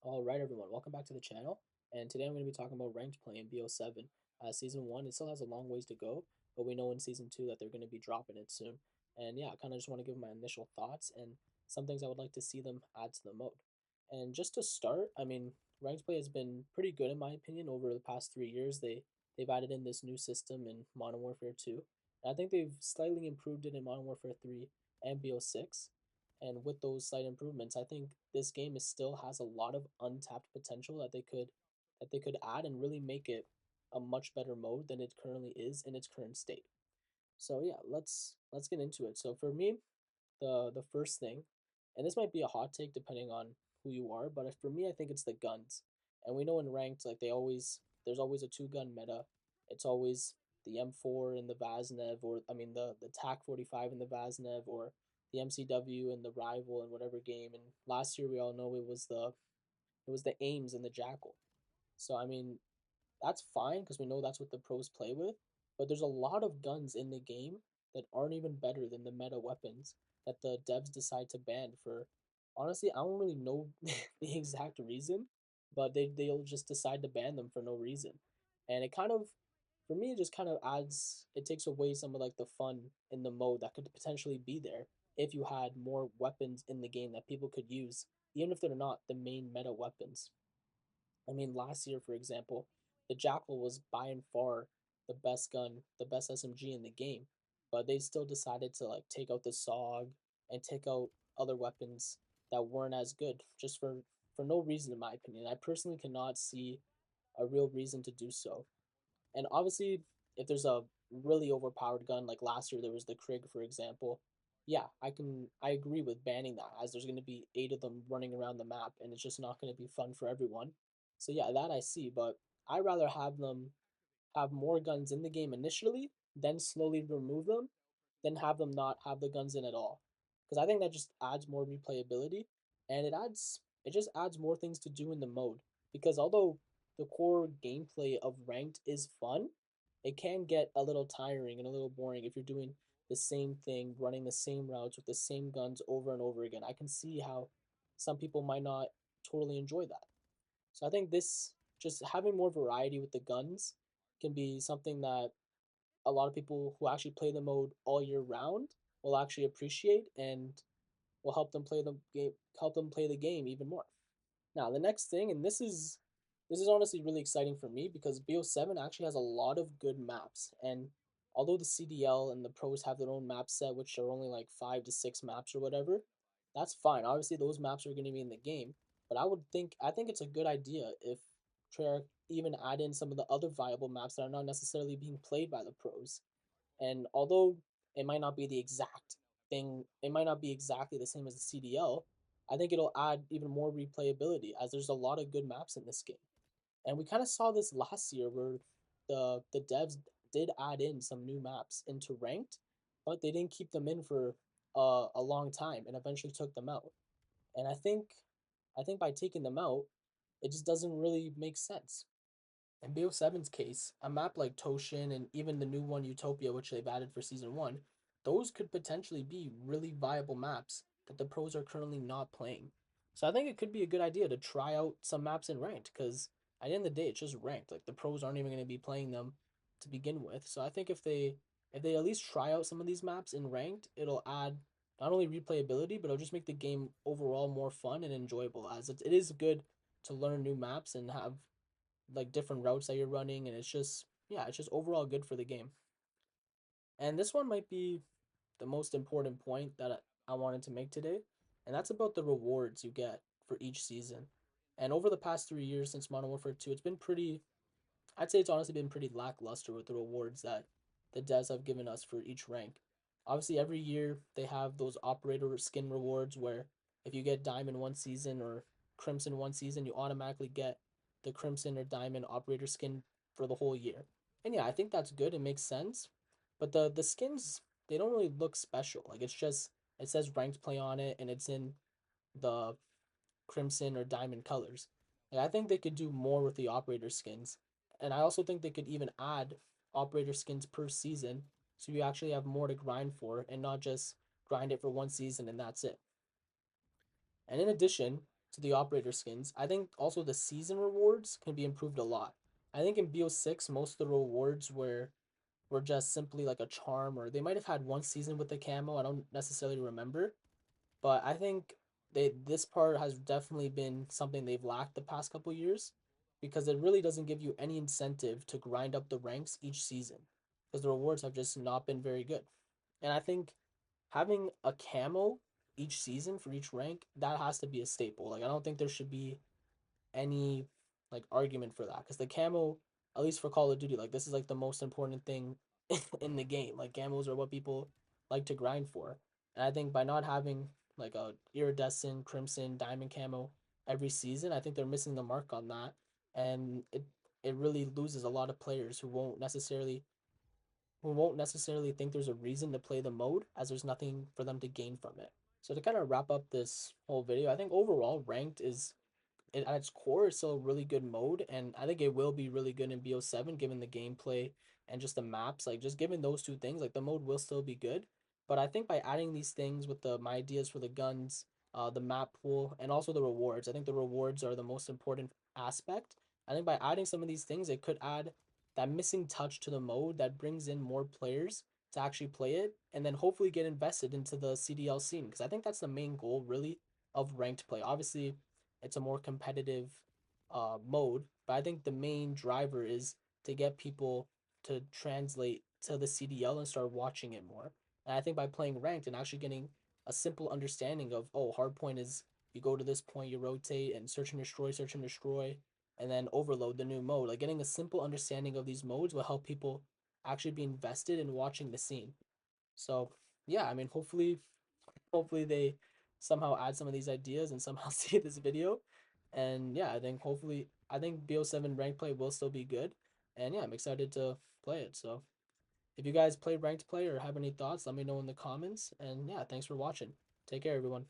All right, everyone, welcome back to the channel. And today I'm going to be talking about ranked play in BO7. Season 1, it still has a long ways to go, but we know in Season 2 that they're going to be dropping it soon. And yeah, I kind of just want to give my initial thoughts and some things I would like to see them add to the mode. And just to start, I mean, ranked play has been pretty good in my opinion over the past 3 years. They've added in this new system in Modern Warfare 2. And I think they've slightly improved it in Modern Warfare 3 and BO6. And with those slight improvements, I think this game is still has a lot of untapped potential that they could add and really make it a much better mode than it currently is in its current state. So yeah, let's get into it. So for me, the first thing, and this might be a hot take depending on who you are, but for me, I think it's the guns. And we know in ranked, like there's always a two-gun meta. It's always the M4 and the Vaznev, or I mean the TAC 45 and the Vaznev, or the MCW and the Rival in whatever game. And last year we all know it was the Ames and the Jackal. So I mean that's fine because we know that's what the pros play with. But there's a lot of guns in the game that aren't even better than the meta weapons that the devs decide to ban for. Honestly, I don't really know the exact reason, but they'll just decide to ban them for no reason, and it kind of, for me, it just kind of adds, it takes away some of like the fun in the mode that could potentially be there if you had more weapons in the game that people could use, even if they're not the main meta weapons. I mean, last year, for example, the Jackal was by and far the best gun, the best SMG in the game, but they still decided to like take out the SOG and take out other weapons that weren't as good just for no reason, in my opinion. I personally cannot see a real reason to do so. And obviously, if there's a really overpowered gun, like last year there was the Krig, for example, yeah, I agree with banning that, as there's going to be 8 of them running around the map, and it's just not going to be fun for everyone. So yeah, that I see, but I rather have them have more guns in the game initially, then slowly remove them, than have them not have the guns in at all. Because I think that just adds more replayability, and it just adds more things to do in the mode. Because although the core gameplay of ranked is fun, it can get a little tiring and a little boring if you're doing the same thing, running the same routes with the same guns over and over again. I can see how some people might not totally enjoy that. So I think this, just having more variety with the guns, can be something that a lot of people who actually play the mode all year round will actually appreciate, and will help them play the game even more. Now, the next thing, and this is honestly really exciting for me because BO7 actually has a lot of good maps. And although the CDL and the pros have their own map set, which are only like 5 to 6 maps or whatever, that's fine. Obviously, those maps are going to be in the game, but I think it's a good idea if Treyarch even add in some of the other viable maps that are not necessarily being played by the pros. And although it might not be the exact thing, it might not be exactly the same as the CDL, I think it'll add even more replayability as there's a lot of good maps in this game. And we kind of saw this last year where the devs did add in some new maps into ranked, but they didn't keep them in for a long time and eventually took them out. And I think by taking them out, it just doesn't really make sense. In BO7's case, a map like Toshin and even the new one Utopia, which they've added for Season 1, those could potentially be really viable maps that the pros are currently not playing. So I think it could be a good idea to try out some maps in ranked, because at the end of the day, it's just ranked. Like the pros aren't even going to be playing them to begin with. So I think if they at least try out some of these maps in ranked, it'll add not only replayability, but it'll just make the game overall more fun and enjoyable. As it is good to learn new maps and have like different routes that you're running, and it's just, yeah, it's just overall good for the game. And this one might be the most important point that I wanted to make today, and that's about the rewards you get for each season. And over the past 3 years since Modern Warfare 2, it's been pretty, I'd say it's honestly been pretty lackluster with the rewards that the devs have given us for each rank. Obviously, every year they have those operator skin rewards where if you get Diamond one season or Crimson one season, you automatically get the Crimson or Diamond operator skin for the whole year. And yeah, I think that's good. It makes sense. But the skins, they don't really look special. Like it's just, it says ranked play on it and it's in the Crimson or Diamond colors. Like I think they could do more with the operator skins. And I also think they could even add operator skins per season so you actually have more to grind for and not just grind it for one season and that's it. And in addition, to the operator skins. I think also the season rewards can be improved a lot. I think in BO6 most of the rewards were just simply like a charm, or they might have had one season with the camo. I don't necessarily remember, but I think this part has definitely been something they've lacked the past couple years, because it really doesn't give you any incentive to grind up the ranks each season, because the rewards have just not been very good. And I think having a camo each season for each rank, that has to be a staple. Like I don't think there should be any like argument for that, because the camo, at least for Call of Duty, like this is like the most important thing in the game. Like camos are what people like to grind for, and I think by not having like a iridescent, crimson, diamond camo every season, I think they're missing the mark on that, and it really loses a lot of players who won't necessarily think there's a reason to play the mode, as there's nothing for them to gain from it. So to kind of wrap up this whole video, I think overall ranked is at its core is still a really good mode, and I think it will be really good in BO7 given the gameplay and just the maps. Like just given those two things, like the mode will still be good. But I think by adding these things with the my ideas for the guns, the map pool, and also the rewards, I think the rewards are the most important aspect. I think by adding some of these things, it could add that missing touch to the mode that brings in more players to actually play it, and then hopefully get invested into the CDL scene, because I think that's the main goal really of ranked play. Obviously, it's a more competitive mode, but I think the main driver is to get people to translate to the CDL and start watching it more. And I think by playing ranked and actually getting a simple understanding of, oh, hardpoint is you go to this point, you rotate and search and destroy, and then overload the new mode. Like getting a simple understanding of these modes will help people actually be invested in watching the scene. So yeah, I mean, hopefully they somehow add some of these ideas and somehow see this video. And yeah, I think BO7 ranked play will still be good. And yeah, I'm excited to play it. So if you guys play ranked play or have any thoughts, let me know in the comments. And yeah, thanks for watching. Take care, everyone.